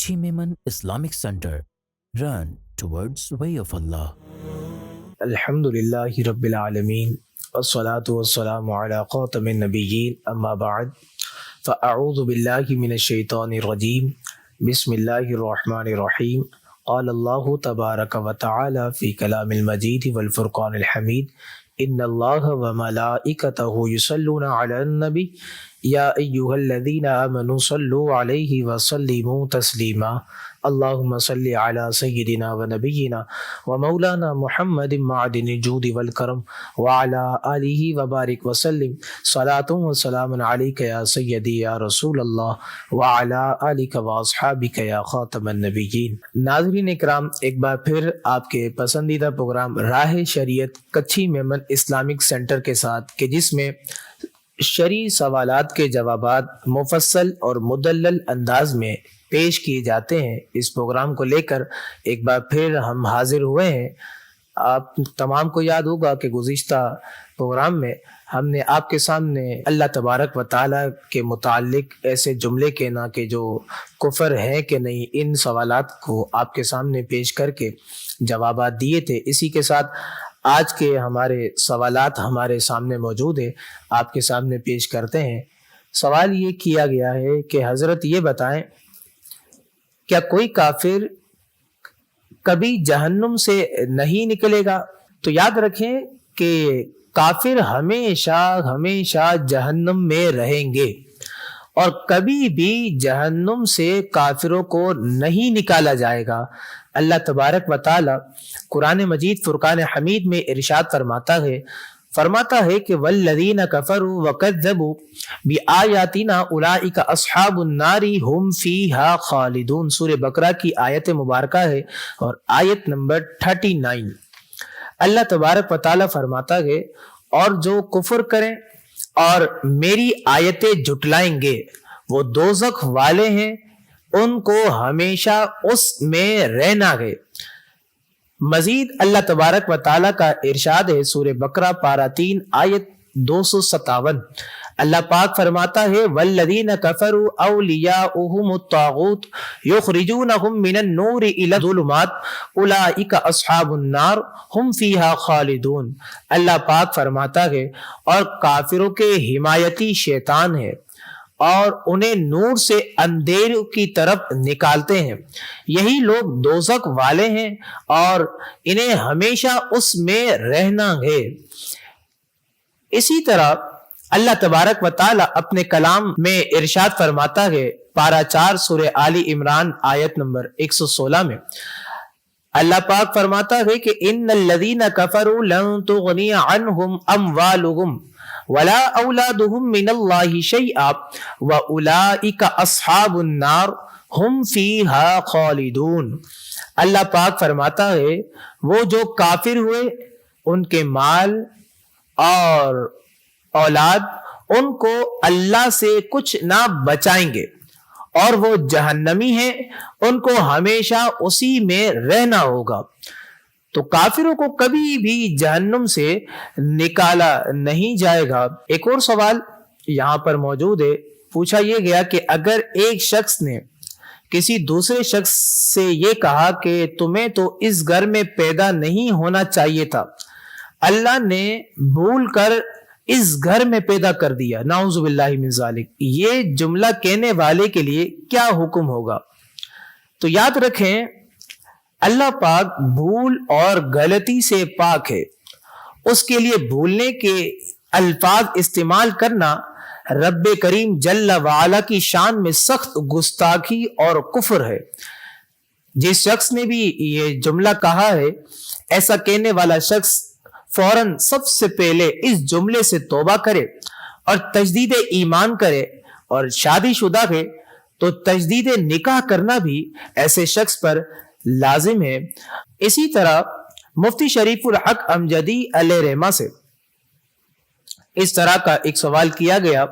Kachi Memon Islamic Center. Run towards way of Allah. الحمدللہ رب العالمین والصلاة والسلام علی خاتم النبیین اما بعد فاعوذ باللہ من الشیطان الرجیم بسم اللہ الرحمن الرحیم قال اللہ تبارک و تعالی فی کلام المجید والفرقان الحمید ان اللہ وملائکتہ یصلون علی النبی یا ایہا الذین آمنوا صلوا علیہ وسلموا تسلیما اللہم صلی علی سیدنا و نبینا و مولانا محمد معدن الجود والکرم وعلی آلہ وبارک وسلم صلاۃ و سلام علیک یا سیدی یا رسول اللہ وعلی آلک و اصحابک یا خاتم النبیین۔ ناظرین اکرام، ایک بار پھر آپ کے پسندیدہ پروگرام راہ شریعت کچھی میمن اسلامک سینٹر کے ساتھ کہ جس میں شرعی سوالات کے جوابات مفصل اور مدلل انداز میں پیش کیے جاتے ہیں، اس پروگرام کو لے کر ایک بار پھر ہم حاضر ہوئے ہیں۔ آپ تمام کو یاد ہوگا کہ گزشتہ پروگرام میں ہم نے آپ کے سامنے اللہ تبارک و تعالیٰ کے متعلق ایسے جملے کہنا کہ جو کفر ہے کہ نہیں، ان سوالات کو آپ کے سامنے پیش کر کے جوابات دیے تھے۔ اسی کے ساتھ آج کے ہمارے سوالات ہمارے سامنے موجود ہیں، آپ کے سامنے پیش کرتے ہیں۔ سوال یہ کیا گیا ہے کہ حضرت یہ بتائیں، کیا کوئی کافر کبھی جہنم سے نہیں نکلے گا؟ تو یاد رکھیں کہ کافر ہمیشہ ہمیشہ جہنم میں رہیں گے اور کبھی بھی جہنم سے کافروں کو نہیں نکالا جائے گا۔ اللہ تبارک و تعالی قرآن مجید فرقان حمید میں ارشاد فرماتا ہے کہ والذین کفروا وکذبوا بآیاتنا اولئک اصحاب النار هم فیہا خالدون۔ سورہ بقرہ کی آیت مبارکہ ہے اور آیت نمبر 39۔ اللہ تبارک و تعالی فرماتا ہے اور جو کفر کریں اور میری آیتیں جھٹلائیں گے وہ دوزخ والے ہیں، ان کو ہمیشہ اس میں رہنا ہے۔ مزید اللہ تبارک و تعالیٰ کا ارشاد ہے سورہ بقرہ پارہ 3 آیت 257۔ اللہ پاک فرماتا ہے والذین کفروا اولیاؤہم الطاغوت یخرجونہم من النور الی الظلمات اولئک اصحاب النار ہم فیہا خالدون۔ اللہ پاک فرماتا ہے اور کافروں کے حمایتی شیطان ہے اور انہیں نور سے اندھیروں کی طرف نکالتے ہیں، یہی لوگ دوزخ والے ہیں اور انہیں ہمیشہ اس میں رہنا ہے۔ اسی طرح اللہ تبارک و تعالی اپنے کلام میں ارشاد فرماتا ہے پارہ 4 سورہ آل عمران آیت نمبر 116 میں۔ اللہ پاک فرماتا ہے کہ ان الذین کفروا لن تغنی عنہم اموالہم ولا اولادہم من اللہ شیئا واولئک اصحاب النار ہم فیہا خالدون۔ اللہ پاک فرماتا ہے وہ جو کافر ہوئے ان کے مال اور اولاد ان کو اللہ سے کچھ نہ بچائیں گے اور وہ جہنمی ہیں، ان کو ہمیشہ اسی میں رہنا ہوگا۔ تو کافروں کو کبھی بھی جہنم سے نکالا نہیں جائے گا۔ ایک اور سوال یہاں پر موجود ہے، پوچھا یہ گیا کہ اگر ایک شخص نے کسی دوسرے شخص سے یہ کہا کہ تمہیں تو اس گھر میں پیدا نہیں ہونا چاہیے تھا، اللہ نے بھول کر اس گھر میں پیدا کر دیا، نعوذ باللہ من ذالک، یہ جملہ کہنے والے کے لیے کیا حکم ہوگا؟ تو یاد رکھیں اللہ پاک بھول اور غلطی سے پاک ہے، اس کے لیے بھولنے کے الفاظ استعمال کرنا رب کریم جل وعلا کی شان میں سخت گستاخی اور کفر ہے۔ جس شخص نے بھی یہ جملہ کہا ہے، ایسا کہنے والا شخص فوراً سب سے پہلے اس جملے سے توبہ کرے اور تجدید ایمان کرے، اور شادی شدہ ہے تو تجدید نکاح کرنا بھی ایسے شخص پر لازم ہے۔ اسی طرح مفتی شریف الحق امجدی علیہ رحمہ سے اس طرح کا ایک سوال کیا گیا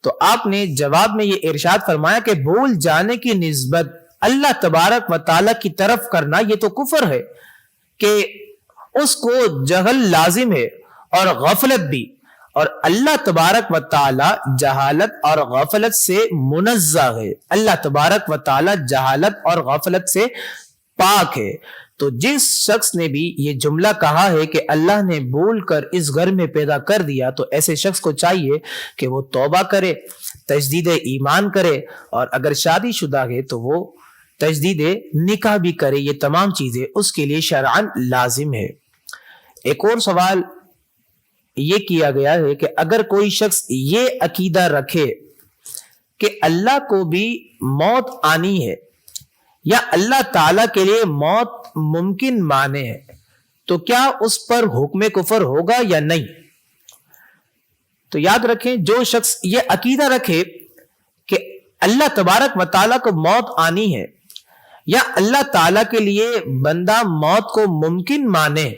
تو آپ نے جواب میں یہ ارشاد فرمایا کہ بھول جانے کی نسبت اللہ تبارک و تعالی کی طرف کرنا یہ تو کفر ہے کہ اس کو جہل لازم ہے اور غفلت بھی، اور اللہ تبارک و تعالی جہالت اور غفلت سے منزہ ہے. اللہ تبارک و تعالی جہالت اور غفلت سے پاک ہے. تو جس شخص نے بھی یہ جملہ کہا ہے کہ اللہ نے بھول کر اس گھر میں پیدا کر دیا، تو ایسے شخص کو چاہیے کہ وہ توبہ کرے، تجدید ایمان کرے، اور اگر شادی شدہ ہے تو وہ تجدید نکاح بھی کرے. یہ تمام چیزیں اس کے لیے شرعاً لازم ہے. ایک اور سوال یہ کیا گیا ہے کہ اگر کوئی شخص یہ عقیدہ رکھے کہ اللہ کو بھی موت آنی ہے یا اللہ تعالی کے لیے موت ممکن مانے ہے، تو کیا اس پر حکم کفر ہوگا یا نہیں؟ تو یاد رکھیں، جو شخص یہ عقیدہ رکھے کہ اللہ تبارک و تعالیٰ کو موت آنی ہے یا اللہ تعالیٰ کے لیے بندہ موت کو ممکن مانے،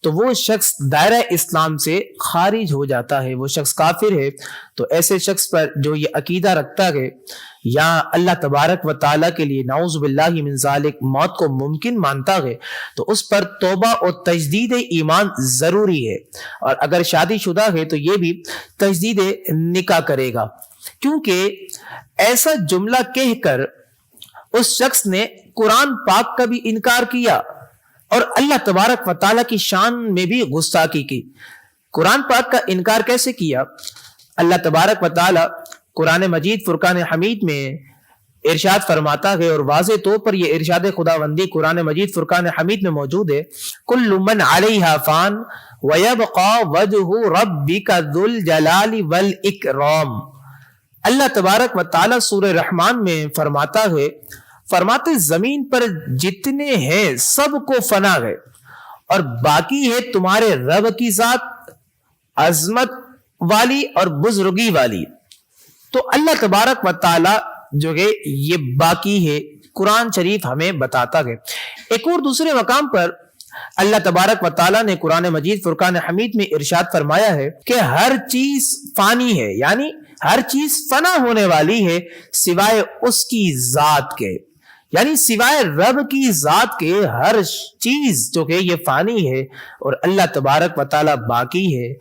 تو وہ شخص دائرہ اسلام سے خارج ہو جاتا ہے، وہ شخص کافر ہے. تو ایسے شخص پر جو یہ عقیدہ رکھتا ہے یا اللہ تبارک و تعالیٰ کے لیے نعوذ باللہ من ذالک موت کو ممکن مانتا ہے، تو اس پر توبہ اور تجدید ایمان ضروری ہے. اور اگر شادی شدہ ہے تو یہ بھی تجدید نکاح کرے گا، کیونکہ ایسا جملہ کہہ کر اس شخص نے قرآن پاک کا بھی انکار کیا اور اللہ تبارک و تعالیٰ کی شان میں بھی گستاخی کی. قرآن پاک کا انکار کیسے کیا؟ اللہ تبارک و تعالیٰ قرآن مجید فرقان حمید میں ارشاد فرماتا ہے، اور واضح طور پر یہ ارشاد خداوندی قرآن مجید فرقان حمید میں موجود ہے. کل من علیہا فان ویبقى وجہ ربک ذو الجلال والاکرام. اللہ تبارک و تعالیٰ سورہ رحمان میں فرماتے زمین پر جتنے ہیں سب کو فنا ہے اور باقی ہے تمہارے رب کی ذات عظمت والی اور بزرگی والی. تو اللہ تبارک و تعالی جو ہے یہ باقی ہے، قرآن شریف ہمیں بتاتا ہے. ایک اور دوسرے مقام پر اللہ تبارک و تعالیٰ نے قرآن مجید فرقان حمید میں ارشاد فرمایا ہے کہ ہر چیز فانی ہے، یعنی ہر چیز فنا ہونے والی ہے سوائے اس کی ذات کے، یعنی سوائے رب کی ذات کے ہر چیز جو کہ یہ فانی ہے، اور اللہ تبارک و تعالی باقی ہے،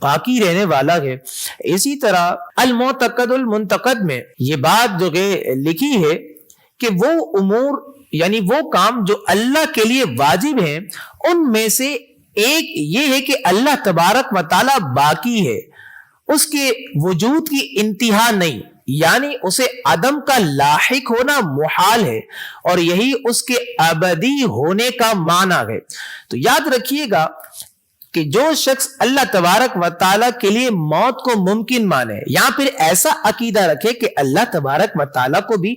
باقی رہنے والا ہے. اسی طرح المعتقد المنتقد میں یہ بات جو کہ لکھی ہے کہ وہ امور یعنی وہ کام جو اللہ کے لیے واجب ہیں، ان میں سے ایک یہ ہے کہ اللہ تبارک و تعالی باقی ہے، اس کے وجود کی انتہا نہیں، یعنی اسے عدم کا لاحق ہونا محال ہے، اور یہی اس کے ابدی ہونے کا معنی ہے. تو یاد رکھیے گا کہ جو شخص اللہ تبارک و تعالیٰ کے لیے موت کو ممکن مانے یا پھر ایسا عقیدہ رکھے کہ اللہ تبارک و تعالیٰ کو بھی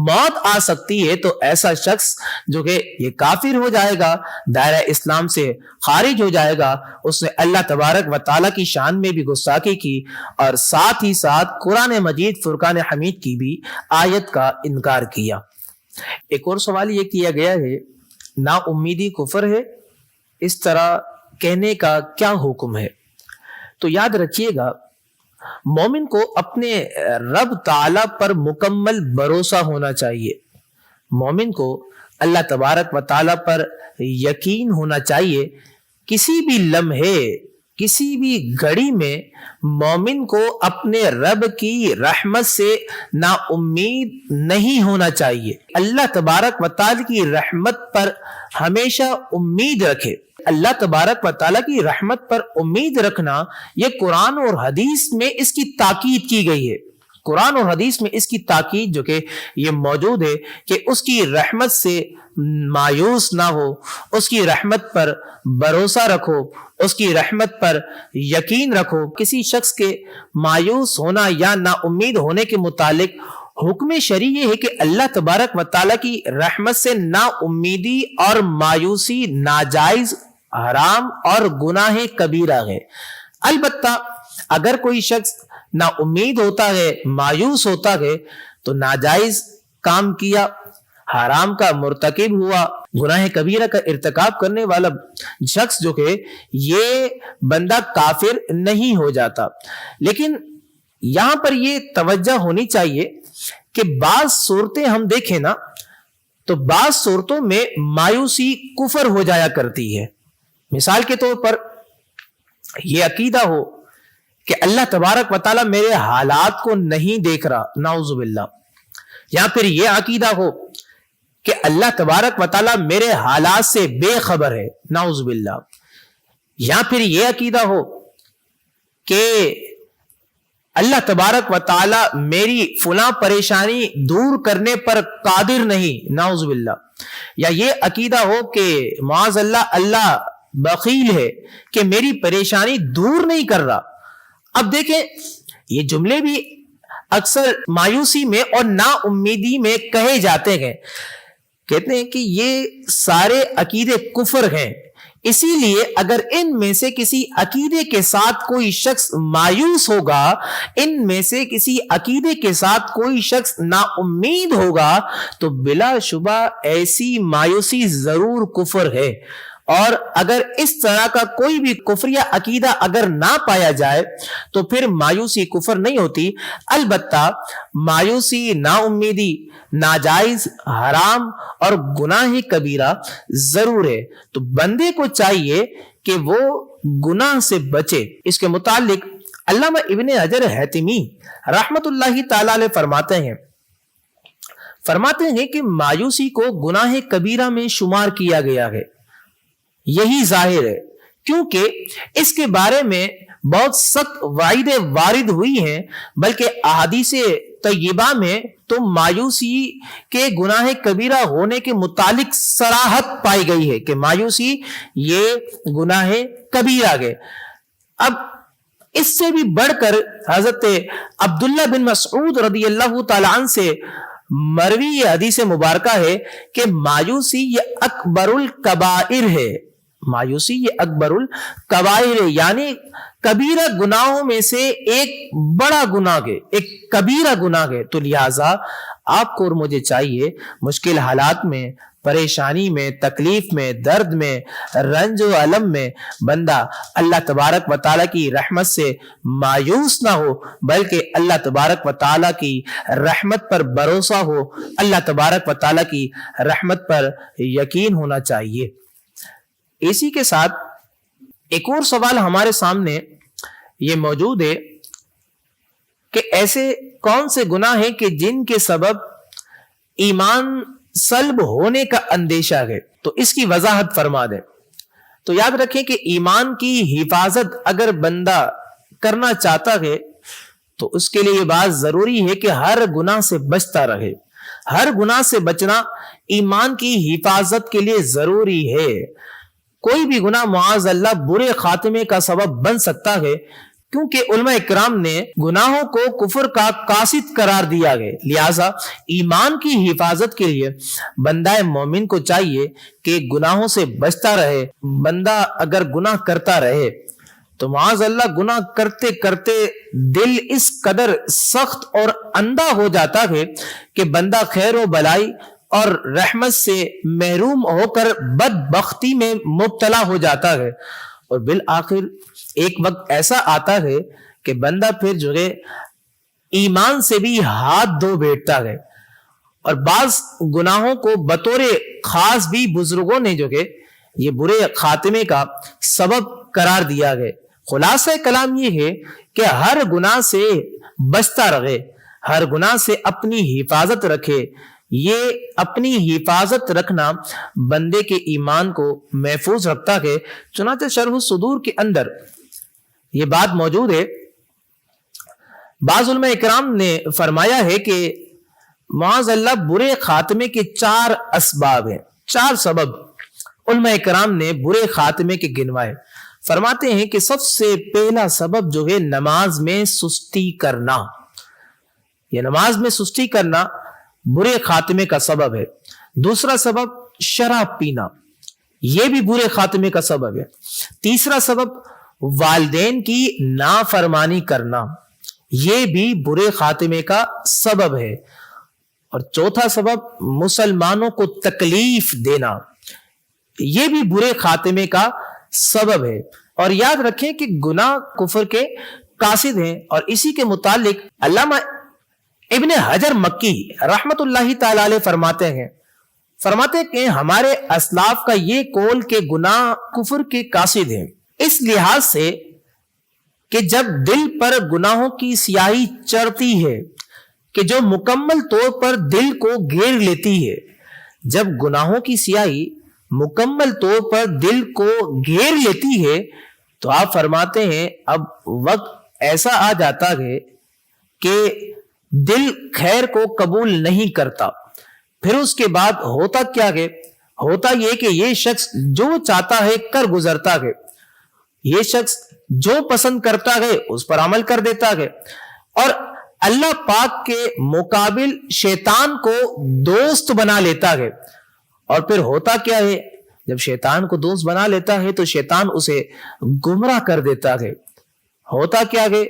موت آ سکتی ہے، تو ایسا شخص جو کہ یہ کافر ہو جائے گا، دائرہ اسلام سے خارج ہو جائے گا. اس نے اللہ تبارک و تعالیٰ کی شان میں بھی گستاخی کی اور ساتھ ہی ساتھ قرآن مجید فرقان حمید کی بھی آیت کا انکار کیا. ایک اور سوال یہ کیا گیا ہے، نا امیدی کفر ہے، اس طرح کہنے کا کیا حکم ہے؟ تو یاد رکھیے گا، مومن کو اپنے رب تعالی پر مکمل بھروسہ ہونا چاہیے. مومن کو اللہ تبارک و تعالی پر یقین ہونا چاہیے. کسی بھی لمحے، کسی بھی گھڑی میں مومن کو اپنے رب کی رحمت سے نا امید نہیں ہونا چاہیے. اللہ تبارک و تعالی کی رحمت پر ہمیشہ امید رکھے. اللہ تبارک و تعالیٰ کی رحمت پر امید رکھنا یہ قرآن اور حدیث میں اس کی تاکید کی گئی ہے. قرآن اور حدیث میں اس کی تاکید جو کہ یہ موجود ہے کہ اس کی رحمت سے مایوس نہ ہو، اس کی رحمت پر بھروسہ رکھو، اس کی رحمت پر یقین رکھو. کسی شخص کے مایوس ہونا یا نا امید ہونے کے متعلق حکم شرعی یہ ہے کہ اللہ تبارک و تعالیٰ کی رحمت سے نا امیدی اور مایوسی ناجائز، حرام اور گناہ کبیرہ ہے. البتہ اگر کوئی شخص نا امید ہوتا ہے، مایوس ہوتا ہے، تو ناجائز کام کیا، حرام کا مرتکب ہوا، گناہ کبیرہ کا ارتکاب کرنے والا شخص جو کہ یہ بندہ کافر نہیں ہو جاتا. لیکن یہاں پر یہ توجہ ہونی چاہیے کہ بعض صورتیں ہم دیکھیں نا، تو بعض صورتوں میں مایوسی کفر ہو جایا کرتی ہے. مثال کے طور پر یہ عقیدہ ہو کہ اللہ تبارک و تعالیٰ میرے حالات کو نہیں دیکھ رہا، نعوذ باللہ، یا پھر یہ عقیدہ ہو کہ اللہ تبارک و تعالیٰ میرے حالات سے بے خبر ہے، نعوذ باللہ، یا پھر یہ عقیدہ ہو کہ اللہ تبارک و تعالیٰ میری فلاں پریشانی دور کرنے پر قادر نہیں، نعوذ باللہ، یا یہ عقیدہ ہو کہ معاذ اللہ اللہ بخیل ہے کہ میری پریشانی دور نہیں کر رہا۔ اب دیکھیں یہ جملے بھی اکثر مایوسی میں اور نا امیدی میں کہے جاتے ہیں، کہتے ہیں کہ یہ سارے عقیدے کفر ہیں، اسی لیے اگر ان میں سے کسی عقیدے کے ساتھ کوئی شخص مایوس ہوگا، ان میں سے کسی عقیدے کے ساتھ کوئی شخص نا امید ہوگا، تو بلا شبہ ایسی مایوسی ضرور کفر ہے۔ اور اگر اس طرح کا کوئی بھی کفریہ عقیدہ اگر نہ پایا جائے تو پھر مایوسی کفر نہیں ہوتی، البتہ مایوسی، نا امیدی ناجائز، حرام اور گناہ کبیرہ ضرور ہے، تو بندے کو چاہیے کہ وہ گناہ سے بچے۔ اس کے متعلق علامہ ابن حجر حیتمی رحمت اللہ تعالی علیہ فرماتے ہیں کہ مایوسی کو گناہ کبیرہ میں شمار کیا گیا ہے، یہی ظاہر ہے، کیونکہ اس کے بارے میں بہت سخت وعیدیں وارد ہوئی ہیں، بلکہ احادیث طیبہ میں تو مایوسی کے گناہ کبیرہ ہونے کے متعلق صراحت پائی گئی ہے کہ مایوسی یہ گناہ کبیرہ ہے۔ اب اس سے بھی بڑھ کر حضرت عبداللہ بن مسعود رضی اللہ تعالیٰ عنہ سے مروی یہ حدیث مبارکہ ہے کہ مایوسی یہ اکبر الکبائر ہے، مایوسی یہ اکبر الکبائر ہے، یعنی کبیرہ گناہوں میں سے ایک بڑا گناہ ہے، ایک کبیرہ گناہ ہے۔ تو لہٰذا آپ کو اور مجھے چاہیے مشکل حالات میں، پریشانی میں، تکلیف میں، درد میں، رنج و الم میں بندہ اللہ تبارک و تعالیٰ کی رحمت سے مایوس نہ ہو، بلکہ اللہ تبارک و تعالیٰ کی رحمت پر بھروسہ ہو، اللہ تبارک و تعالیٰ کی رحمت پر یقین ہونا چاہیے۔ اسی کے ساتھ ایک اور سوال ہمارے سامنے یہ موجود ہے کہ ایسے کون سے گناہ ہیں کہ جن کے سبب ایمان سلب ہونے کا اندیشہ ہے، تو اس کی وضاحت فرما دیں۔ تو یاد رکھیں کہ ایمان کی حفاظت اگر بندہ کرنا چاہتا ہے تو اس کے لیے یہ بات ضروری ہے کہ ہر گناہ سے بچتا رہے۔ ہر گناہ سے بچنا ایمان کی حفاظت کے لیے ضروری ہے۔ کوئی بھی گناہ معاذ اللہ برے خاتمے کا سبب بن سکتا ہے، کیونکہ علماء اکرام نے گناہوں کو کفر کا قاصد قرار دیا ہے، لہٰذا ایمان کی حفاظت کے لیے بندہ مومن کو چاہیے کہ گناہوں سے بچتا رہے۔ بندہ اگر گناہ کرتا رہے تو معاذ اللہ گناہ کرتے کرتے دل اس قدر سخت اور اندھا ہو جاتا ہے کہ بندہ خیر و بلائی اور رحمت سے محروم ہو کر بدبختی میں مبتلا ہو جاتا ہے، اور بالآخر ایک وقت ایسا آتا ہے کہ بندہ پھر جو ہے ایمان سے بھی ہاتھ دھو بیٹھتا ہے۔ اور بعض گناہوں کو بطور خاص بھی بزرگوں نے جو ہے یہ برے خاتمے کا سبب قرار دیا ہے۔ خلاصہ کلام یہ ہے کہ ہر گناہ سے بچتا رہے، ہر گناہ سے اپنی حفاظت رکھے۔ یہ اپنی حفاظت رکھنا بندے کے ایمان کو محفوظ رکھتا ہے۔ چنانچہ شرح الصدور کے اندر یہ بات موجود ہے، بعض علماء اکرام نے فرمایا ہے کہ معاذ اللہ برے خاتمے کے 4 اسباب ہیں، 4 سبب علماء اکرام نے برے خاتمے کے گنوائے۔ فرماتے ہیں کہ سب سے پہلا سبب جو ہے نماز میں سستی کرنا، یہ نماز میں سستی کرنا برے خاتمے کا سبب ہے۔ دوسرا سبب شراب پینا، یہ بھی برے خاتمے کا سبب ہے۔ تیسرا سبب والدین کی نافرمانی کرنا، یہ بھی برے خاتمے کا سبب ہے۔ اور چوتھا سبب مسلمانوں کو تکلیف دینا، یہ بھی برے خاتمے کا سبب ہے۔ اور یاد رکھیں کہ گناہ کفر کے قاصد ہیں، اور اسی کے متعلق علامہ ابن حجر مکی رحمت اللہ تعالی علیہ فرماتے ہیں کہ ہمارے اسلاف کا یہ قول کہ گناہ کفر کے قاصد ہیں، اس لحاظ سے کہ جب دل پر گناہوں کی سیاہی چڑھتی ہے کہ جو مکمل طور پر دل کو گھیر لیتی ہے، جب گناہوں کی سیاہی مکمل طور پر دل کو گھیر لیتی ہے تو آپ فرماتے ہیں اب وقت ایسا آ جاتا ہے کہ دل خیر کو قبول نہیں کرتا۔ پھر اس کے بعد ہوتا کیا ہے؟ ہوتا یہ کہ یہ شخص جو چاہتا ہے کر گزرتا ہے، یہ شخص جو پسند کرتا ہے اس پر عمل کر دیتا ہے، اور اللہ پاک کے مقابل شیطان کو دوست بنا لیتا ہے۔ اور پھر ہوتا کیا ہے؟ جب شیطان کو دوست بنا لیتا ہے تو شیطان اسے گمراہ کر دیتا ہے۔ ہوتا کیا ہے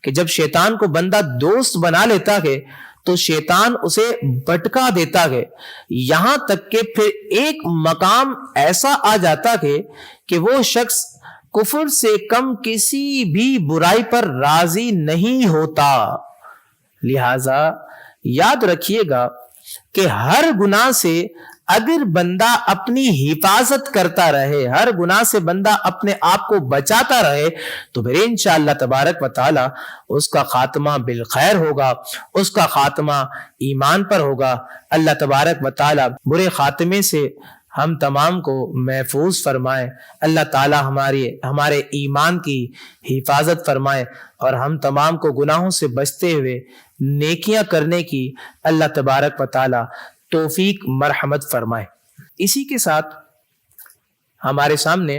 کہ جب شیطان کو بندہ دوست بنا لیتا ہے تو شیطان اسے بھٹکا دیتا ہے، یہاں تک کہ پھر ایک مقام ایسا آ جاتا ہے کہ وہ شخص کفر سے کم کسی بھی برائی پر راضی نہیں ہوتا۔ لہذا یاد رکھیے گا کہ ہر گناہ سے اگر بندہ اپنی حفاظت کرتا رہے، ہر گناہ سے بندہ اپنے آپ کو بچاتا رہے، تو پھر انشاءاللہ تبارک و تعالی اس کا خاتمہ بالخیر ہوگا، اس کا خاتمہ ایمان پر ہوگا۔ اللہ تبارک و تعالی برے خاتمے سے ہم تمام کو محفوظ فرمائے، اللہ تعالی ہمارے ایمان کی حفاظت فرمائے، اور ہم تمام کو گناہوں سے بچتے ہوئے نیکیاں کرنے کی اللہ تبارک و تعالی توفیق مرحمت فرمائے۔ اسی کے ساتھ ہمارے سامنے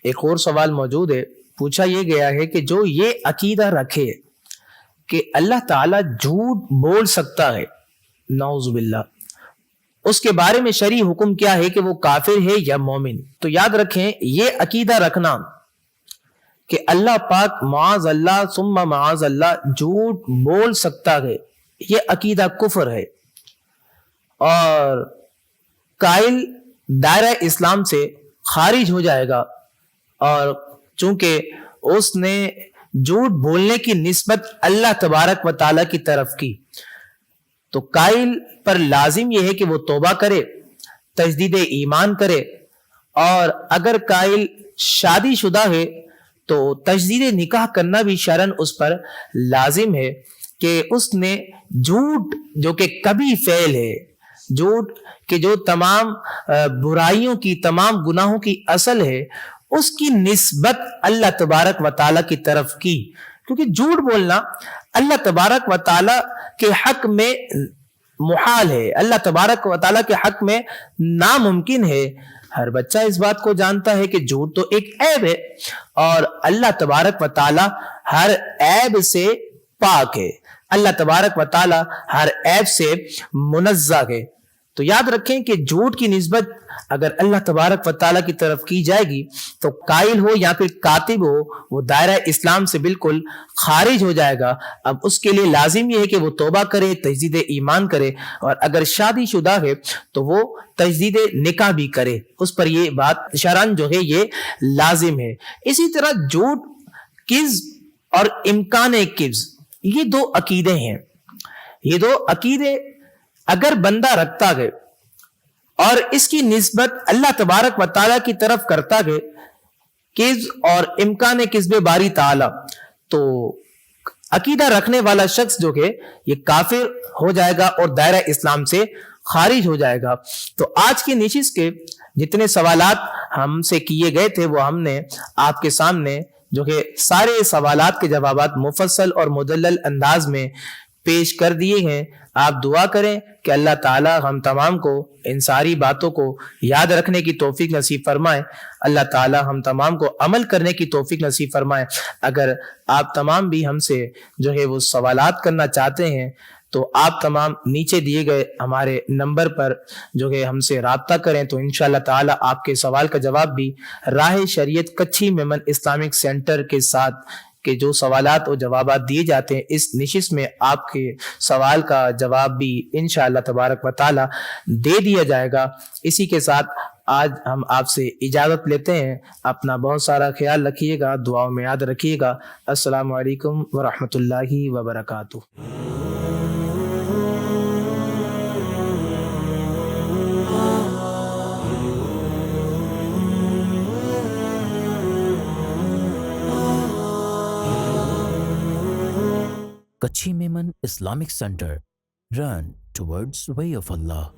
ایک اور سوال موجود ہے، پوچھا یہ گیا ہے کہ جو یہ عقیدہ رکھے کہ اللہ تعالیٰ جھوٹ بول سکتا ہے، نعوذ باللہ، اس کے بارے میں شرعی حکم کیا ہے کہ وہ کافر ہے یا مومن؟ تو یاد رکھیں یہ عقیدہ رکھنا کہ اللہ پاک معاذ اللہ ثم معاذ اللہ جھوٹ بول سکتا ہے، یہ عقیدہ کفر ہے، اور قائل دائرہ اسلام سے خارج ہو جائے گا، اور چونکہ اس نے جھوٹ بولنے کی نسبت اللہ تبارک و تعالیٰ کی طرف کی، تو قائل پر لازم یہ ہے کہ وہ توبہ کرے، تجدید ایمان کرے، اور اگر قائل شادی شدہ ہے تو تجدید نکاح کرنا بھی شرعاً اس پر لازم ہے کہ اس نے جھوٹ جو کہ کبھی فعل ہے، جھوٹ کہ جو تمام برائیوں کی، تمام گناہوں کی اصل ہے، اس کی نسبت اللہ تبارک و تعالیٰ کی طرف کی، کیونکہ جھوٹ بولنا اللہ تبارک و تعالیٰ کے حق میں محال ہے، اللہ تبارک و تعالیٰ کے حق میں ناممکن ہے۔ ہر بچہ اس بات کو جانتا ہے کہ جھوٹ تو ایک عیب ہے، اور اللہ تبارک و تعالیٰ ہر عیب سے پاک ہے، اللہ تبارک و تعالیٰ ہر عیب سے منزہ ہے۔ تو یاد رکھیں کہ جھوٹ کی نسبت اگر اللہ تبارک و تعالیٰ کی طرف کی جائے گی تو قائل ہو یا پھر کاتب ہو، وہ دائرہ اسلام سے بالکل خارج ہو جائے گا۔ اب اس کے لیے لازم یہ ہے کہ وہ توبہ کرے، تجدید ایمان کرے، اور اگر شادی شدہ ہے تو وہ تجدید نکاح بھی کرے، اس پر یہ بات شرعاً جو ہے یہ لازم ہے۔ اسی طرح جھوٹ، کذب اور امکان کذب، یہ دو عقیدے ہیں، یہ دو عقیدے اگر بندہ رکھتا ہے اور اس کی نسبت اللہ تبارک و تعالیٰ کی طرف کرتا ہے، کذب اور امکان کذب باری تعالیٰ، تو عقیدہ رکھنے والا شخص جو ہے یہ کافر ہو جائے گا اور دائرہ اسلام سے خارج ہو جائے گا۔ تو آج کی نشست کے جتنے سوالات ہم سے کیے گئے تھے وہ ہم نے آپ کے سامنے جو کہ سارے سوالات کے جوابات مفصل اور مدلل انداز میں پیش کر دیے ہیں۔ آپ دعا کریں کہ اللہ تعالی ہم تمام کو ان ساری باتوں کو یاد رکھنے کی توفیق نصیب فرمائے، اللہ تعالی ہم تمام کو عمل کرنے کی توفیق نصیب فرمائے۔ اگر آپ تمام بھی ہم سے جو ہے وہ سوالات کرنا چاہتے ہیں تو آپ تمام نیچے دیے گئے ہمارے نمبر پر جو ہے ہم سے رابطہ کریں، تو انشاءاللہ تعالی آپ کے سوال کا جواب بھی راہ شریعت کچھی میمن اسلامک سینٹر کے ساتھ کہ جو سوالات اور جوابات دیے جاتے ہیں اس نشست میں آپ کے سوال کا جواب بھی انشاءاللہ تبارک و تعالی دے دیا جائے گا۔ اسی کے ساتھ آج ہم آپ سے اجازت لیتے ہیں، اپنا بہت سارا خیال رکھیے گا، دعاؤں میں یاد رکھیے گا۔ السلام علیکم ورحمۃ اللہ وبرکاتہ۔ Kachi Memon Islamic Center. Run towards way of Allah.